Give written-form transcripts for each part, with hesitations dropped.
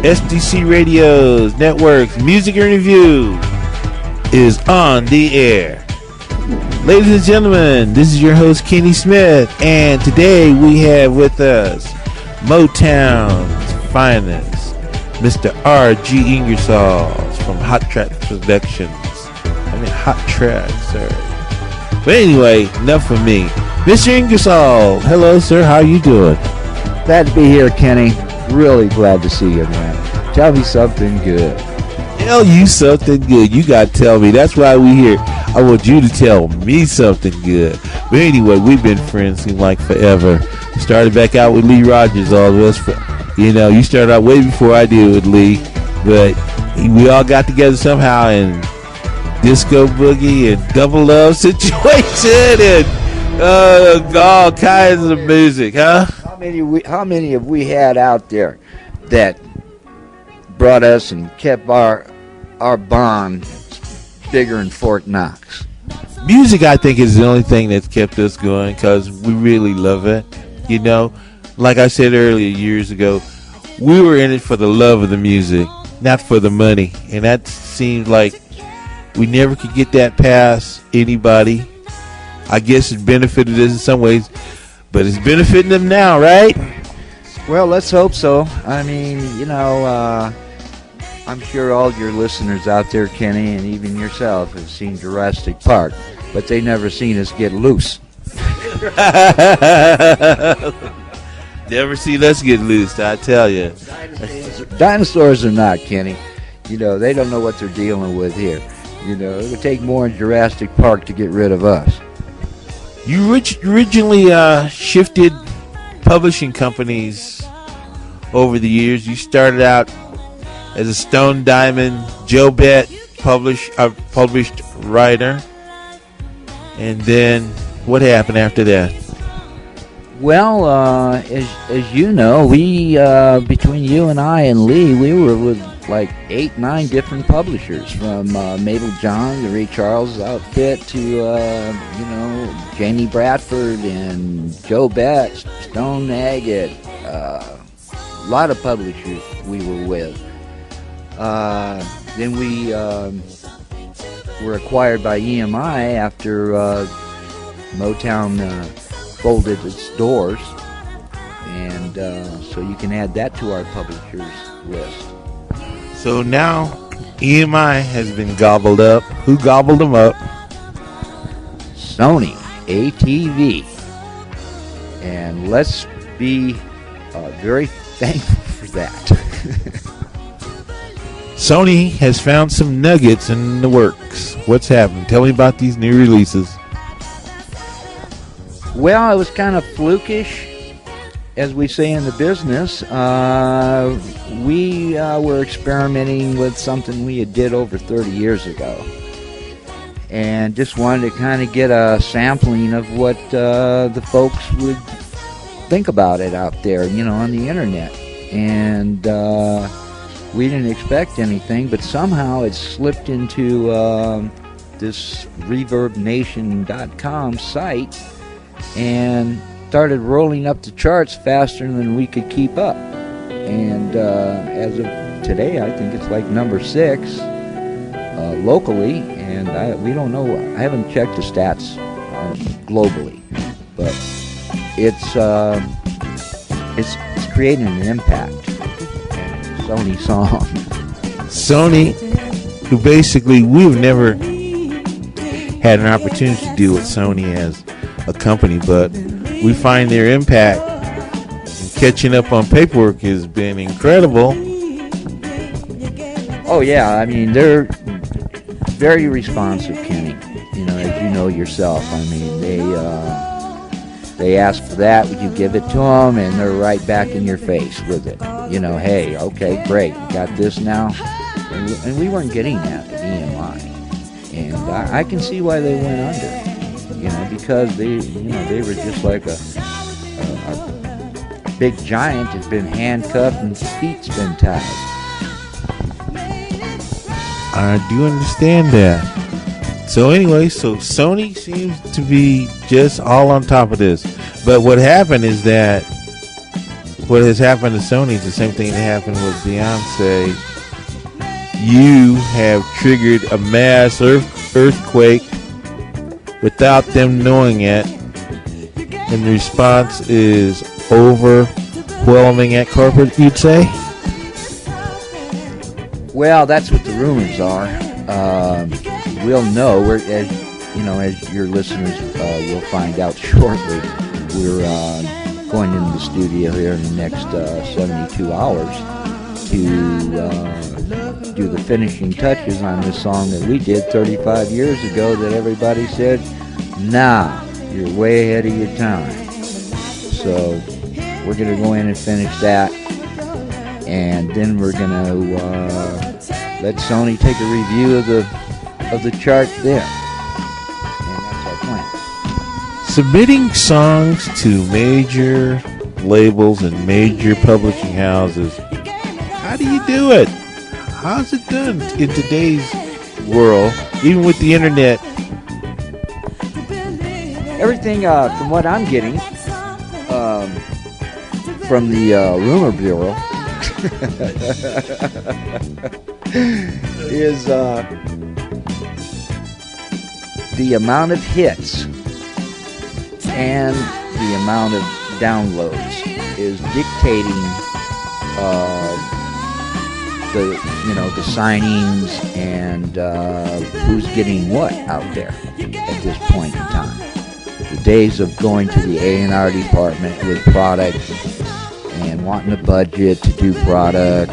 SDC Radios, Networks, Music and Review is on the air. Ladies and gentlemen, this is your host Kenny Smith, and today we have with us Motown's finest, Mr. R.G. Ingersoll from Hot Track Productions. Hot Track, sorry. But anyway, enough of me. Mr. Ingersoll, hello sir, how you doing? Glad to be here, Kenny. Really glad to see you, man. Tell me something good. Tell you something good. You got to tell me. That's why we here. I want you to tell me something good. But anyway, we've been friends seem like forever. Started back out with Lee Rogers, all of us. You started out way before I did with Lee. But we all got together somehow and Disco Boogie and Double Love Situation and all kinds of music, huh? How many have we had out there that brought us and kept our bond bigger than Fort Knox? Music, I think, is the only thing that's kept us going because we really love it. Like I said earlier, years ago, we were in it for the love of the music, not for the money. And that seemed like we never could get that past anybody. I guess it benefited us in some ways, but it's benefiting them now, right? Well, let's hope so. I mean, I'm sure all your listeners out there, Kenny, and even yourself have seen Jurassic Park, but they never seen us get loose. Never seen us get loose, I tell you. Dinosaurs are not, Kenny. They don't know what they're dealing with here. It would take more in Jurassic Park to get rid of us. You originally shifted publishing companies over the years. You started out as a Stone Diamond Joe Bett published writer. And then what happened after that? Well, as you know, we between you and I and Lee, we were with like 8-9 different publishers, from Mabel John, the Ray Charles outfit, to Jamie Bradford and Joe Bett, Stone Agate, a lot of publishers we were with. Then we were acquired by EMI after Motown folded its doors, and so you can add that to our publishers list. So now EMI has been gobbled up. Who gobbled them up? Sony, ATV. And let's be very thankful for that. Sony has found some nuggets in the works. What's happened? Tell me about these new releases. Well, it was kind of flukish, as we say in the business. We were experimenting with something we had did over 30 years ago, and just wanted to kind of get a sampling of what the folks would think about it out there, on the internet. And we didn't expect anything, but somehow it slipped into this ReverbNation.com site and started rolling up the charts faster than we could keep up. And as of today, I think it's like number 6 locally, and we don't know. I haven't checked the stats globally, but it's creating an impact. Sony song. Sony, who basically we've never had an opportunity to deal with Sony as a company, but we find their impact and catching up on paperwork has been incredible. Oh yeah, I mean, they're very responsive, Kenny. As you know yourself. I mean, they ask for that, you give it to them, and they're right back in your face with it. Hey, okay, great, you got this now. And we weren't getting that at EMI, and I can see why they went under. Because they were just like a big giant has been handcuffed and his feet's been tied. I do understand that. So anyway, Sony seems to be just all on top of this. But what happened is that what has happened to Sony is the same thing that happened with Beyonce. You have triggered a mass earthquake without them knowing it, and the response is overwhelming at corporate, you'd say? Well, that's what the rumors are. We'll know. As your listeners will find out shortly. We're going into the studio here in the next 72 hours to do the finishing touches on this song that we did 35 years ago that everybody said, nah, you're way ahead of your time. So we're going to go in and finish that, and then we're going to let Sony take a review of the chart there. And that's our plan. Submitting songs to major labels and major publishing houses. How do you do it? How's it done in today's world, even with the internet? Everything from what I'm getting from the Rumor Bureau is the amount of hits and the amount of downloads is dictating the signings and who's getting what out there at this point in time. The days of going to the A&R department with product and wanting a budget to do product,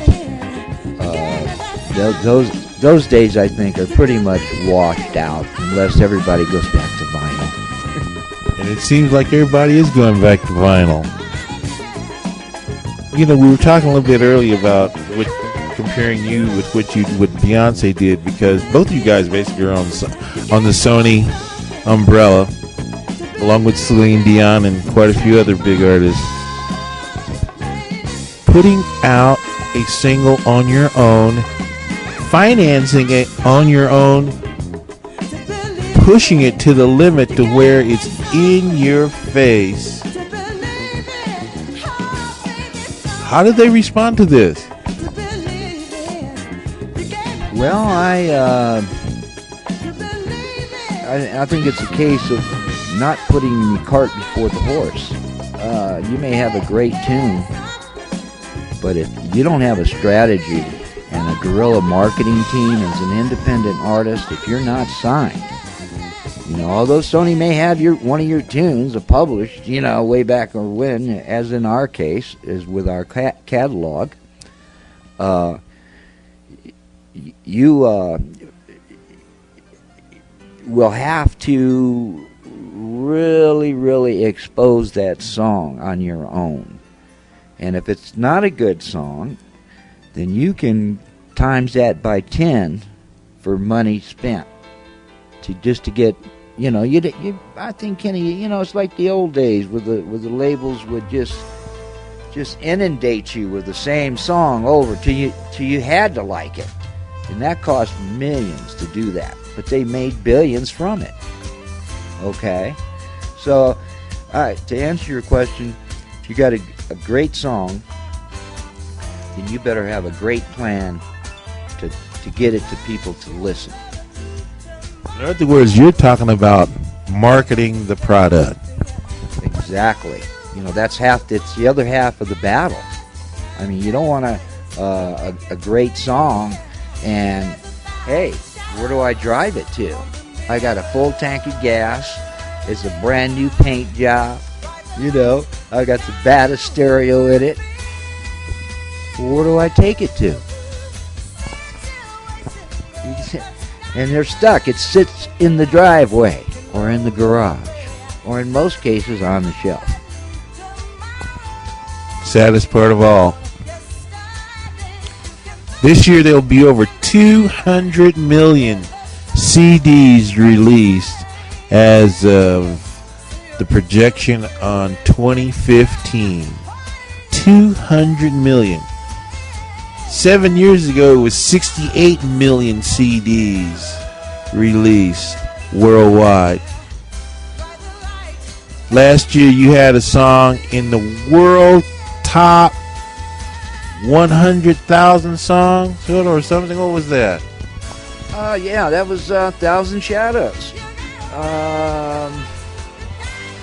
those days I think are pretty much washed out unless everybody goes back to vinyl. And it seems like everybody is going back to vinyl. We were talking a little bit earlier about comparing you with what Beyonce did, because both of you guys basically are on the Sony umbrella, along with Celine Dion and quite a few other big artists. Putting out a single on your own, financing it on your own, pushing it to the limit to where it's in your face. How did they respond to this? Well, I think it's a case of not putting the cart before the horse. You may have a great tune, but if you don't have a strategy and a guerrilla marketing team as an independent artist, if you're not signed, although Sony may have one of your tunes published, way back or when, as in our case, is with our catalog, you will have to really, really expose that song on your own. And if it's not a good song, then you can times that by 10 for money spent to get, I think, Kenny, it's like the old days where the labels would just inundate you with the same song over till you had to like it. And that cost millions to do that. But they made billions from it. Okay? So, all right, to answer your question, if you got a great song, then you better have a great plan to get it to people to listen. In other words, you're talking about marketing the product. Exactly. That's the other half of the battle. I mean, you don't want a great song and, hey, where do I drive it to? I got a full tank of gas. It's a brand new paint job. I got the baddest stereo in it. Where do I take it to? And they're stuck. It sits in the driveway or in the garage or in most cases on the shelf. Saddest part of all. This year there'll be over 200 million CDs released as of the projection on 2015. 200 million. 7 years ago, it was 68 million CDs released worldwide. Last year, you had a song in the world top 100,000 songs or something. What was that? Yeah, that was Thousand Shadows.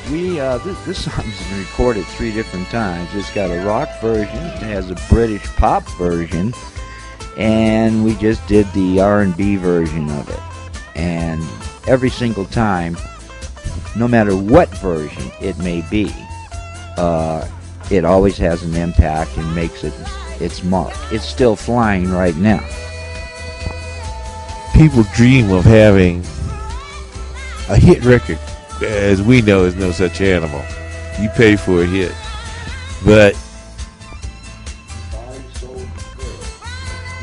This song's been recorded 3 different times. It's got a rock version, it has a British pop version, and we just did the R&B version of it. And every single time, no matter what version it may be, it always has an impact and makes it its mark. It's still flying right now. People dream of having a hit record. As we know, is no such animal. You pay for a hit. But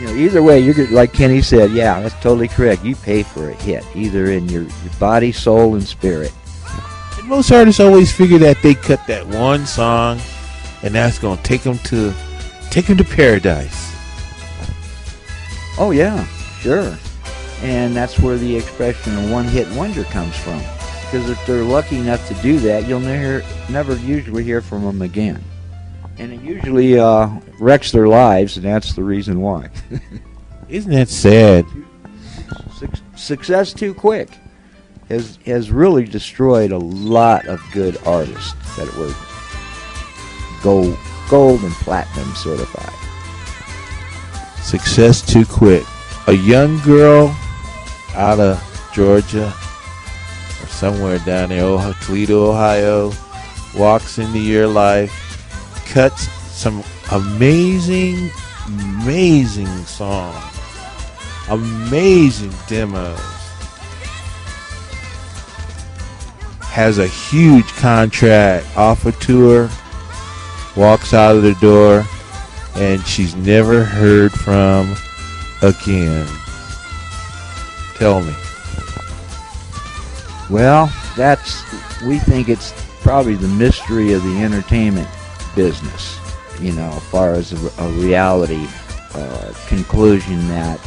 either way, you're like Kenny said, yeah, that's totally correct. You pay for a hit, either in your body, soul, and spirit. And most artists always figure that they cut that one song, and that's going to take them to paradise. Oh yeah, sure. And that's where the expression "a one-hit wonder" comes from. Because if they're lucky enough to do that, you'll never usually hear from them again. And it usually wrecks their lives, and that's the reason why. Isn't that sad? Success too quick has really destroyed a lot of good artists that were gold and platinum certified. Success too quick. A young girl out of Georgia or somewhere down there, Toledo, Ohio, walks into your life, cuts some amazing songs, amazing demos, has a huge contract, off a tour, walks out of the door, and she's never heard from again. Tell me. Well, we think it's probably the mystery of the entertainment business, as far as a reality conclusion that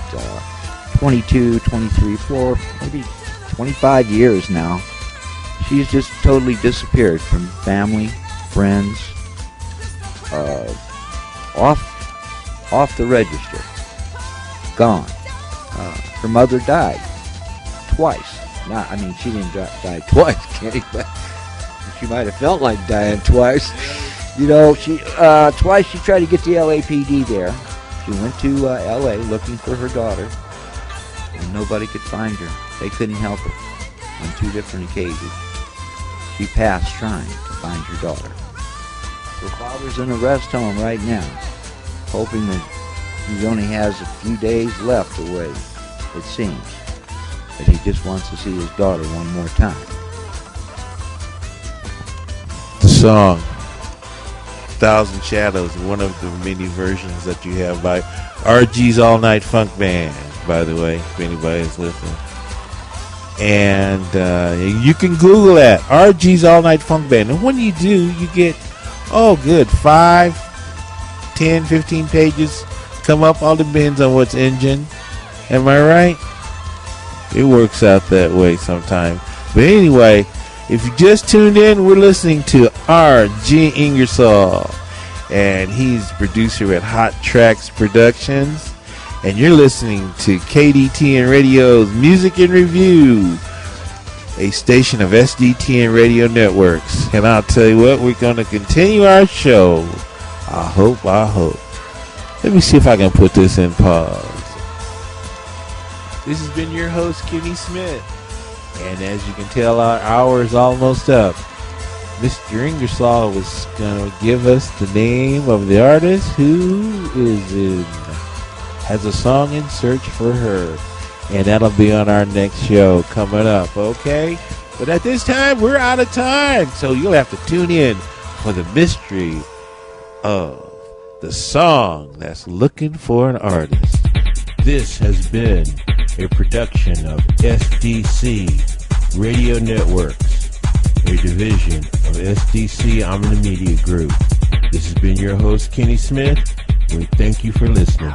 22, 23, 4, maybe 25 years now, she's just totally disappeared from family, friends, off the register, gone. Her mother died twice. She didn't die twice, Kenny, but she might have felt like dying twice. Twice she tried to get the LAPD there. She went to LA looking for her daughter, and nobody could find her. They couldn't help her on 2 different occasions. She passed trying to find her daughter. Her father's in a rest home right now, hoping that he only has a few days left away, it seems. But he just wants to see his daughter one more time. The song Thousand Shadows, one of the many versions that you have by RG's All Night Funk Band, by the way, if anybody's listening. And you can Google that, RG's All Night Funk Band. And when you do, you get, 5, 10, 15 pages come up. All depends on what's engine. Am I right? It works out that way sometimes. But anyway, if you just tuned in, we're listening to R.G. Ingersoll, and he's producer at Hot Tracks Productions, and you're listening to KDTN Radio's Music in Review, a station of SDTN Radio Networks. And I'll tell you what, we're going to continue our show. I hope. Let me see if I can put this in pause. This has been your host, Kenny Smith. And as you can tell, our hour is almost up. Mr. Ingersoll was going to give us the name of the artist who has a song in Search for Her. And that'll be on our next show coming up, okay? But at this time, we're out of time. So you'll have to tune in for the mystery of the song that's looking for an artist. This has been a production of SDC Radio Networks, a division of SDC Omni Media Group. This has been your host, Kenny Smith. We thank you for listening.